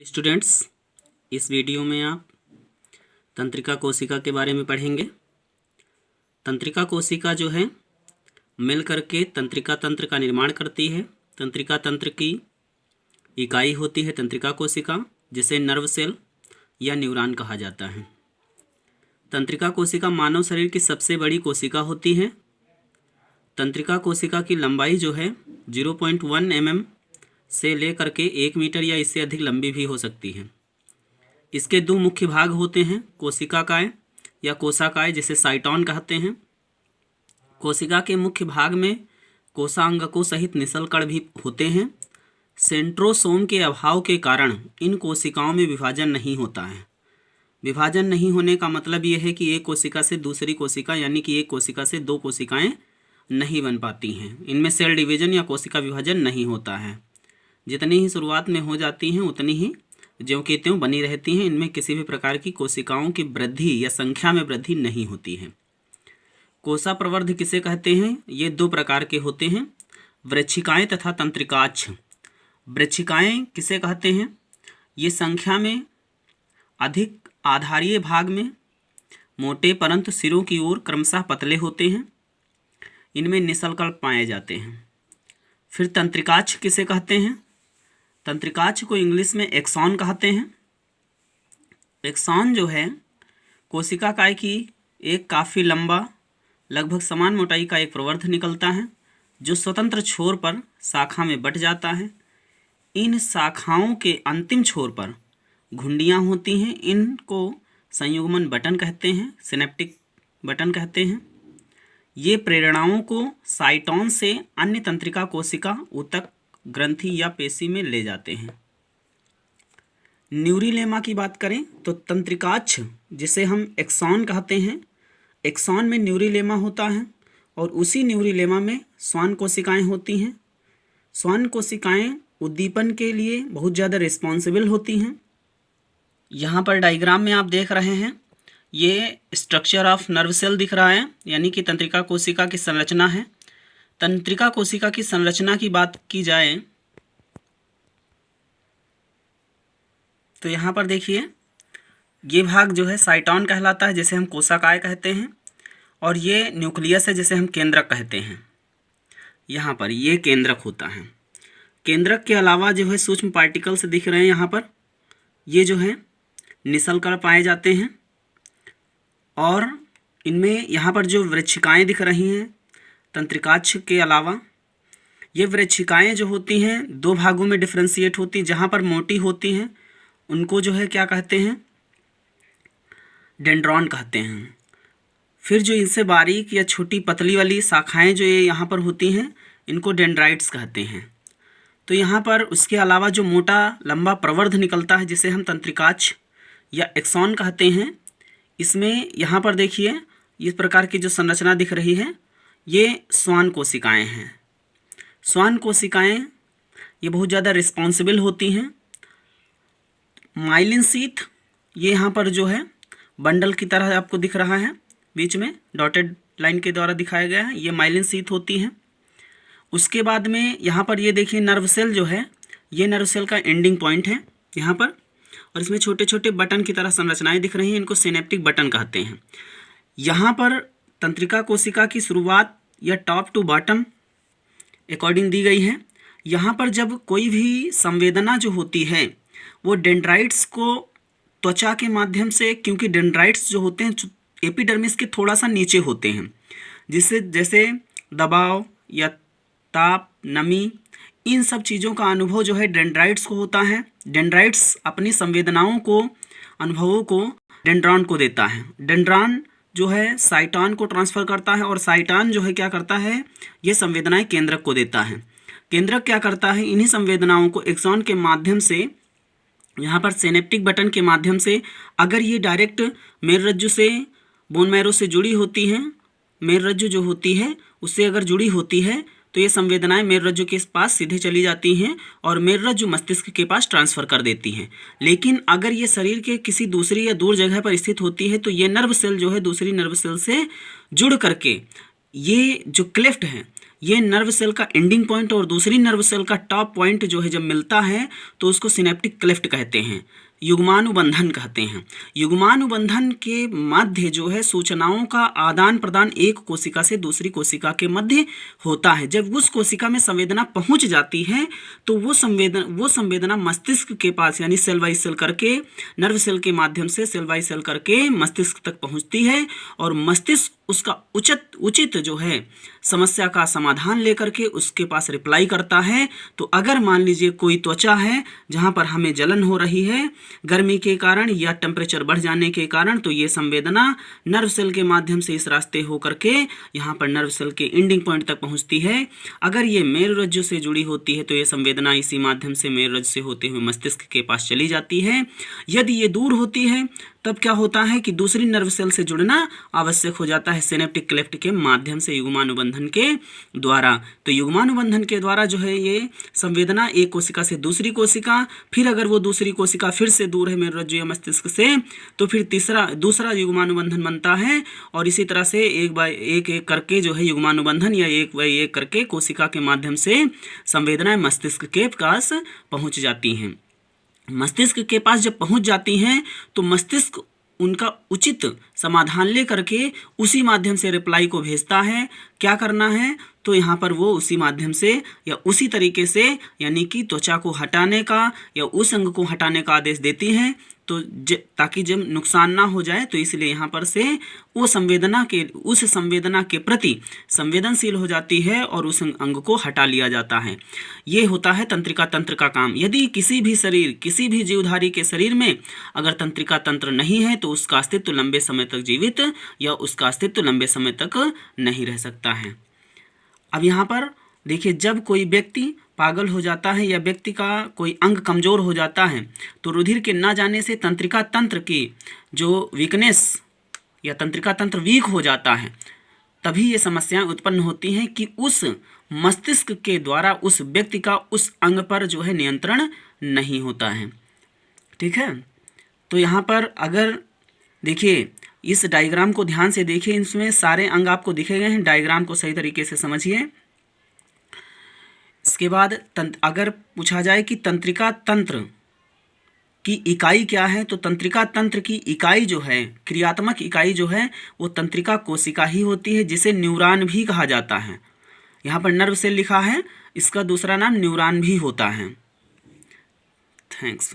Students, इस video में आप तंत्रिका कोशिका के बारे में पढ़ेंगे। तंत्रिका कोशिका जो है मिल करके तंत्रिका तंत्र का निर्माण करती है। तंत्रिका तंत्र की इकाई होती है तंत्रिका कोशिका, जिसे नर्व सेल या न्यूरॉन कहा जाता है। तंत्रिका कोशिका मानव शरीर की सबसे बड़ी कोशिका होती है। तंत्रिका कोशिका की लंबाई जो है 0.1 mm से लेकर के 1 मीटर या इससे अधिक लंबी भी हो सकती है। इसके दो मुख्य भाग होते हैं, कोशिकाकाय या कोशाकाय, जिसे साइटोन कहते हैं। कोशिका के मुख्य भाग में कोशांगकों सहित निसल कण भी होते हैं। सेंट्रोसोम के अभाव के कारण इन कोशिकाओं में विभाजन नहीं होता है। विभाजन नहीं होने का मतलब यह है कि एक कोशिका से दूसरी कोशिका यानी कि एक कोशिका से दो कोशिकाएं नहीं बन पाती हैं। इनमें सेल डिवीजन या कोशिका विभाजन नहीं होता है। जितनी ही शुरुआत में हो जाती हैं उतनी ही ज्यों की त्यों बनी रहती हैं। इनमें किसी भी प्रकार की कोशिकाओं की वृद्धि या संख्या में वृद्धि नहीं होती है। कोशा प्रवर्ध किसे कहते हैं? ये दो प्रकार के होते हैं, वृश्चिकाएं तथा तंत्रिकाक्ष। वृश्चिकाएं किसे कहते हैं? ये संख्या में अधिक आधारीय भाग में मोटे परंतु सिरों की ओर क्रमशः पतले होते हैं। इनमें निसलकण पाए जाते हैं। फिर तंत्रिकाक्ष किसे कहते हैं? तंत्रिकाक्ष को इंग्लिश में एक्सॉन कहते हैं। एक्सॉन जो है कोशिकाकाय की एक काफ़ी लंबा लगभग समान मोटाई का एक प्रवर्ध निकलता है, जो स्वतंत्र छोर पर शाखा में बट जाता है। इन शाखाओं के अंतिम छोर पर घुंडियाँ होती हैं। इनको संयुग्मन बटन कहते हैं, सिनेप्टिक बटन कहते हैं। ये प्रेरणाओं को साइटोन से अन्य तंत्रिका कोशिका ऊतक ग्रंथि या पेशी में ले जाते हैं। न्यूरिलेमा की बात करें तो तंत्रिकाक्ष, जिसे हम एक्सॉन कहते हैं, एक्सॉन में न्यूरिलेमा होता है और उसी न्यूरिलेमा में श्वान कोशिकाएं होती हैं। श्वान कोशिकाएं उद्दीपन के लिए बहुत ज़्यादा रिस्पॉन्सिबल होती हैं। यहाँ पर डायग्राम में आप देख रहे हैं, ये स्ट्रक्चर ऑफ नर्व सेल दिख रहा है, यानी कि तंत्रिका कोशिका की संरचना है। तंत्रिका कोशिका की संरचना की बात की जाए तो यहाँ पर देखिए, ये भाग जो है साइटोन कहलाता है, जिसे हम कोशाकाय कहते हैं, और ये न्यूक्लियस है, जिसे हम केंद्रक कहते हैं। यहाँ पर ये केंद्रक होता है। केंद्रक के अलावा जो है सूक्ष्म पार्टिकल्स दिख रहे हैं यहाँ पर, ये जो है निसलकण पाए जाते हैं। और इनमें यहाँ पर जो वृश्चिकाएँ दिख रही हैं तंत्रिकाक्ष के अलावा, ये वृश्चिकाएँ जो होती हैं दो भागों में डिफ्रेंशिएट होती हैं। जहाँ पर मोटी होती हैं उनको जो है क्या कहते हैं? डेंड्रॉन कहते हैं। फिर जो इनसे बारीक या छोटी पतली वाली शाखाएँ जो ये यहाँ पर होती हैं, इनको डेंड्राइट्स कहते हैं। तो यहाँ पर उसके अलावा जो मोटा लंबा प्रवर्ध निकलता है, जिसे हम तंत्रिकाक्ष या एक्सॉन कहते हैं, इसमें यहाँ पर देखिए इस प्रकार की जो संरचना दिख रही है, ये श्वान कोशिकाएं हैं। श्वान कोशिकाएं ये बहुत ज़्यादा रिस्पॉन्सिबल होती हैं। माइलिन शीथ ये यहाँ पर जो है बंडल की तरह आपको दिख रहा है, बीच में डॉटेड लाइन के द्वारा दिखाया गया है, ये माइलिन शीथ होती है। उसके बाद में यहाँ पर ये देखिए नर्व सेल जो है, ये नर्व सेल का एंडिंग पॉइंट है यहाँ पर, और इसमें छोटे छोटे बटन की तरह संरचनाएं दिख रही हैं, इनको सिनेप्टिक बटन कहते हैं। यहाँ पर तंत्रिका कोशिका की शुरुआत या टॉप टू बॉटम अकॉर्डिंग दी गई है। यहाँ पर जब कोई भी संवेदना जो होती है वो डेंड्राइट्स को त्वचा के माध्यम से, क्योंकि डेंड्राइट्स जो होते हैं एपिडर्मिस के थोड़ा सा नीचे होते हैं, जिससे जैसे दबाव या ताप, नमी, इन सब चीज़ों का अनुभव जो है डेंड्राइट्स को होता है। डेंड्राइट्स अपनी संवेदनाओं को, अनुभवों को डेंड्रॉन को देता है। डेंड्रॉन जो है साइटोन को ट्रांसफ़र करता है, और साइटोन जो है क्या करता है, ये संवेदनाएं केंद्रक को देता है। केंद्रक क्या करता है, इन्हीं संवेदनाओं को एक्सॉन के माध्यम से, यहाँ पर सिनेप्टिक बटन के माध्यम से, अगर ये डायरेक्ट मेरुरज्जु से, बोन मैरो से जुड़ी होती हैं, मेरुरज्जु जो होती है उससे अगर जुड़ी होती है, तो ये संवेदनाएं मेरुरज्जु के पास सीधे चली जाती हैं और मेरुरज्जु मस्तिष्क के पास ट्रांसफ़र कर देती हैं। लेकिन अगर ये शरीर के किसी दूसरी या दूर जगह पर स्थित होती है, तो ये नर्व सेल जो है दूसरी नर्व सेल से जुड़ करके ये जो क्लेफ्ट है, ये नर्व सेल का एंडिंग पॉइंट और दूसरी नर्व सेल का टॉप पॉइंट जो है जब मिलता है तो उसको सिनेप्टिक क्लेफ्ट कहते हैं, युग्मानुबंधन कहते हैं। युग्मानुबंधन के मध्य जो है सूचनाओं का आदान प्रदान एक कोशिका से दूसरी कोशिका के मध्य होता है। जब उस कोशिका में संवेदना पहुंच जाती है तो वो संवेदना मस्तिष्क के पास यानी सेल बाई सेल करके, नर्व सेल के माध्यम से सेल बाई सेल करके मस्तिष्क तक पहुंचती है और मस्तिष्क उसका उचित जो है समस्या का समाधान लेकर के उसके पास रिप्लाई करता है। तो अगर मान लीजिए कोई त्वचा है जहाँ पर हमें जलन हो रही है गर्मी के कारण या टेम्परेचर बढ़ जाने के कारण, तो ये संवेदना नर्व सेल के माध्यम से इस रास्ते हो करके यहाँ पर नर्व सेल के एंडिंग पॉइंट तक पहुँचती है। अगर ये मेरुरज्जु से जुड़ी होती है तो ये संवेदना इसी माध्यम से मेरुरज्जु से होते हुए मस्तिष्क के पास चली जाती है। यदि ये दूर होती है तब क्या होता है कि दूसरी नर्व सेल से जुड़ना आवश्यक हो जाता है सिनेप्टिक क्लेफ्ट के माध्यम से युग्मानुबंधन के द्वारा। तो युग्मानुबंधन के द्वारा जो है ये संवेदना एक कोशिका से दूसरी कोशिका, फिर अगर वो दूसरी कोशिका फिर से दूर है मेरुरज्जु या मस्तिष्क से तो फिर दूसरा युग्मानुबंधन बनता है और इसी तरह से एक करके जो है युग्मानुबंधन या एक बाई एक करके कोशिका के माध्यम से संवेदनाएं मस्तिष्क के पास पहुँच जाती हैं। मस्तिष्क के पास जब पहुंच जाती हैं तो मस्तिष्क उनका उचित समाधान ले करके उसी माध्यम से रिप्लाई को भेजता है। क्या करना है तो यहाँ पर वो उसी माध्यम से या उसी तरीके से यानी कि त्वचा को हटाने का या उस अंग को हटाने का आदेश देती हैं तो ताकि जब नुकसान ना हो जाए, तो इसलिए यहाँ पर से उस संवेदना के प्रति संवेदनशील हो जाती है और उस अंग को हटा लिया जाता है। ये होता है तंत्रिका तंत्र का काम। यदि किसी भी जीवधारी के शरीर में अगर तंत्रिका तंत्र नहीं है तो उसका अस्तित्व लंबे समय तक जीवित या उसका अस्तित्व लंबे समय तक नहीं रह सकता है। अब यहाँ पर देखिए, जब कोई व्यक्ति पागल हो जाता है या व्यक्ति का कोई अंग कमज़ोर हो जाता है तो रुधिर के ना जाने से तंत्रिका तंत्र की जो वीकनेस या तंत्रिका तंत्र वीक हो जाता है, तभी ये समस्याएं उत्पन्न होती हैं कि उस मस्तिष्क के द्वारा उस व्यक्ति का उस अंग पर जो है नियंत्रण नहीं होता है। ठीक है, तो यहाँ पर अगर देखिए इस डायग्राम को ध्यान से देखिए, इसमें सारे अंग आपको दिखे गए हैं। डायग्राम को सही तरीके से समझिए। इसके बाद अगर पूछा जाए कि तंत्रिका तंत्र की इकाई क्या है, तो तंत्रिका तंत्र की इकाई जो है, क्रियात्मक इकाई जो है वो तंत्रिका कोशिका ही होती है, जिसे न्यूरॉन भी कहा जाता है। यहाँ पर नर्व सेल लिखा है, इसका दूसरा नाम न्यूरॉन भी होता है। थैंक्स।